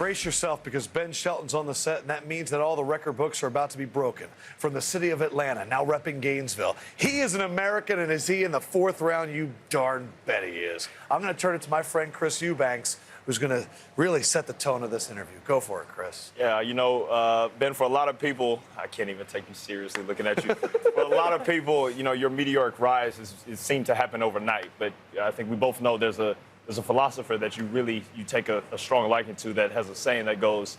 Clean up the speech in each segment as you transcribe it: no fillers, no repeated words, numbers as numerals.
Brace yourself because Ben Shelton's on the set, and that means that all the record books are about to be broken. From the city of Atlanta, now repping Gainesville. He is an American, and is he in the 4th round? You darn bet he is. I'm going to turn it to my friend Chris Eubanks, who's going to really set the tone of this interview. Go for it, Chris. Yeah, you know, Ben, for a lot of people, I can't even take you seriously looking at you. For a lot of people, you know, your meteoric rise it seemed to happen overnight. But I think we both know there's a philosopher that you take a strong liking to that has a saying that goes,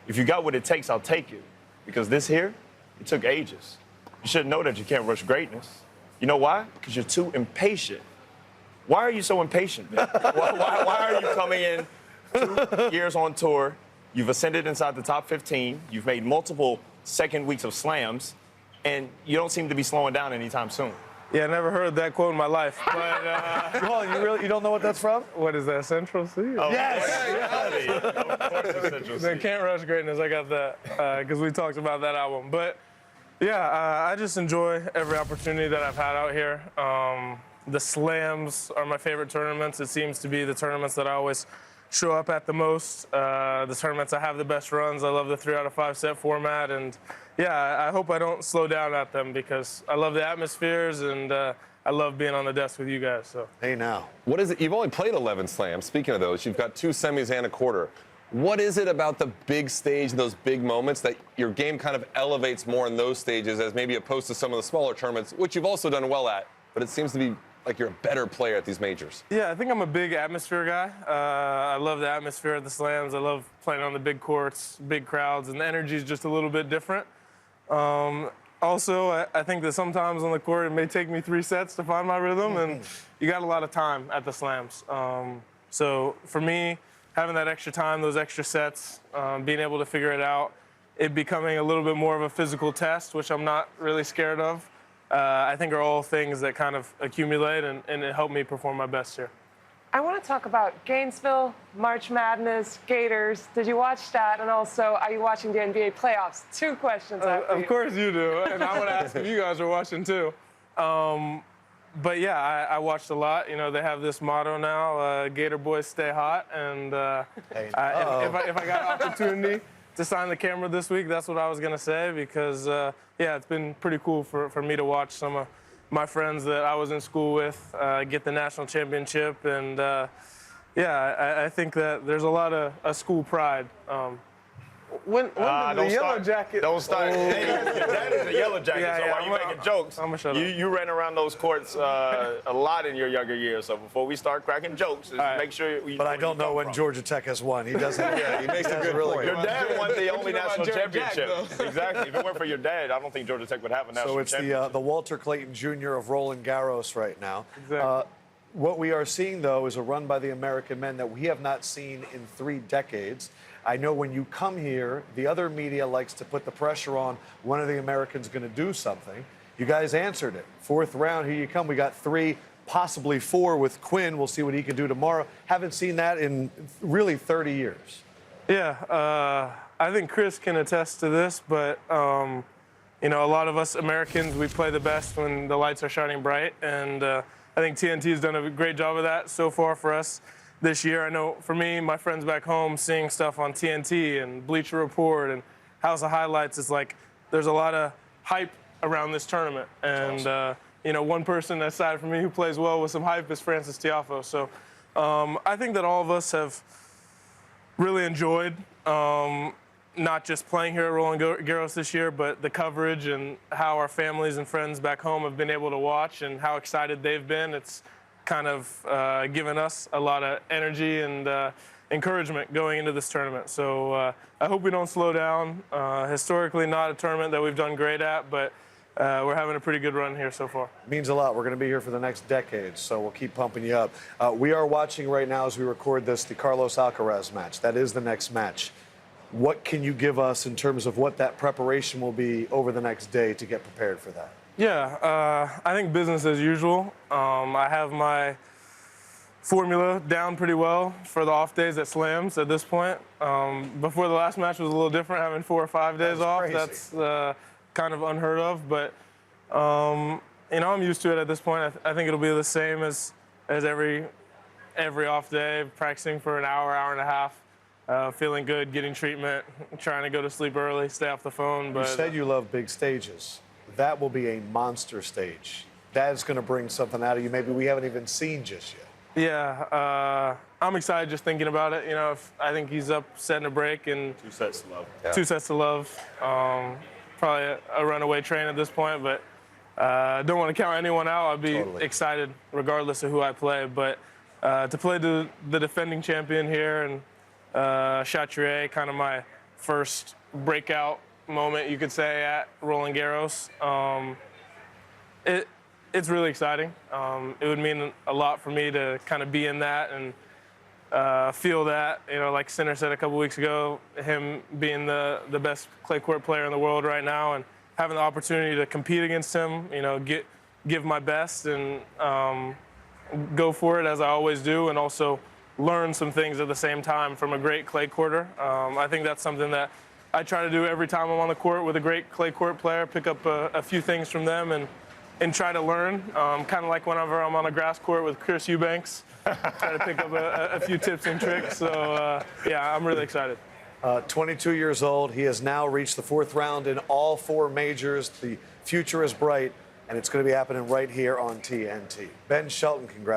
if you got what it takes, I'll take you. Because this here, it took ages. You should know that you can't rush greatness. You know why? Because you're too impatient. Why are you so impatient, man? why are you coming in 2 years on tour? You've ascended inside the top 15. You've made multiple second weeks of slams, and you don't seem to be slowing down anytime soon. Yeah, I never heard that quote in my life. But you don't know what that's from? What is that? Central C? Oh, yes! Of course it's Central C. Then Can't Rush Greatness. I got that because we talked about that album. But yeah, I just enjoy every opportunity that I've had out here. The slams are my favorite tournaments. It seems to be the tournaments that I always show up at the most. The tournaments I have the best runs. I love the 3 out of 5 set format, and yeah, I hope I don't slow down at them because I love the atmospheres and I love being on the desk with you guys. So hey, now what is it? You've only played 11 slams. Speaking of those, you've got 2 semis and a quarter. What is it about the big stage, those big moments, that your game kind of elevates more in those stages as maybe opposed to some of the smaller tournaments, which you've also done well at, but it seems to be like you're a better player at these majors? Yeah, I think I'm a big atmosphere guy. I love the atmosphere at the slams. I love playing on the big courts, big crowds, and the energy is just a little bit different. Also, I think that sometimes on the court it may take me 3 sets to find my rhythm, and you got a lot of time at the slams. So for me, having that extra time, those extra sets, being able to figure it out, it becoming a little bit more of a physical test, which I'm not really scared of, I think are all things that kind of accumulate and it helped me perform my best here. I want to talk about Gainesville, March Madness, Gators. Did you watch that? And also, are you watching the NBA playoffs? 2 questions. Of course you do. And I want to ask if you guys are watching too. But yeah, I watched a lot. You know, they have this motto now, Gator boys stay hot. And if I got an opportunity to sign the camera this week, that's what I was going to say because, yeah, it's been pretty cool for me to watch some of my friends that I was in school with get the national championship. And, yeah, I think that there's a lot of school pride. When did the Yellow Jacket... Don't start. Hey, your dad is a Yellow Jacket, so while you're making jokes, you ran around those courts a lot in your younger years. So before we start cracking jokes, just make sure you... But I don't know when Georgia Tech has won. He doesn't. Yeah, he makes a good point. Your dad won the only national championship. Exactly. If it weren't for your dad, I don't think Georgia Tech would have a national championship. So it's the Walter Clayton Jr. of Roland-Garros right now. Exactly. What we are seeing, though, is a run by the American men that we have not seen in 3 decades. I know when you come here, the other media likes to put the pressure on when are the Americans going to do something. You guys answered it. 4th round, here you come. We got 3, possibly 4 with Quinn. We'll see what he can do tomorrow. Haven't seen that in really 30 years. Yeah, I think Chris can attest to this, but, you know, a lot of us Americans, we play the best when the lights are shining bright, and I think TNT has done a great job of that so far for us this year. I know for me, my friends back home, seeing stuff on TNT and Bleacher Report and House of Highlights, it's like there's a lot of hype around this tournament. And, awesome. You know, one person aside from me who plays well with some hype is Francis Tiafoe. So I think that all of us have really enjoyed not just playing here at Roland-Garros this year, but the coverage and how our families and friends back home have been able to watch and how excited they've been. It's kind of given us a lot of energy and encouragement going into this tournament. So I hope we don't slow down. Historically not a tournament that we've done great at, but we're having a pretty good run here so far. Means a lot. We're going to be here for the next decade, so we'll keep pumping you up. We are watching right now as we record this, the Carlos Alcaraz match. That is the next match. What can you give us in terms of what that preparation will be over the next day to get prepared for that? Yeah, I think business as usual. I have my formula down pretty well for the off days at slams at this point. Before the last match was a little different, having 4 or 5 days off. Crazy. That's kind of unheard of, but you know, I'm used to it at this point. I think it'll be the same as every off day, practicing for an hour, hour and a half feeling good, getting treatment, trying to go to sleep early, stay off the phone. You But said you love big stages. That will be a monster stage. That is going to bring something out of you maybe we haven't even seen just yet. yeah, I'm excited just thinking about it. You know, I think he's up setting a break and 2 sets to love. Yeah. 2 sets to love. Probably a runaway train at this point, but don't want to count anyone out. I'll be Totally. excited regardless of who I play. But to play the defending champion here and Chatrier, kind of my first breakout moment, you could say, at Roland-Garros. It's really exciting. It would mean a lot for me to kind of be in that and feel that. You know, like Sinner said a couple weeks ago, him being the best clay court player in the world right now and having the opportunity to compete against him, you know, give my best and go for it as I always do, and also learn some things at the same time from a great clay courter. I think that's something that I try to do every time I'm on the court with a great clay court player, pick up a few things from them and try to learn, kind of like whenever I'm on a grass court with Chris Eubanks, try to pick up a few tips and tricks. So, yeah, I'm really excited. 22 years old. He has now reached the 4th round in all 4 majors. The future is bright, and it's going to be happening right here on TNT. Ben Shelton, congratulations.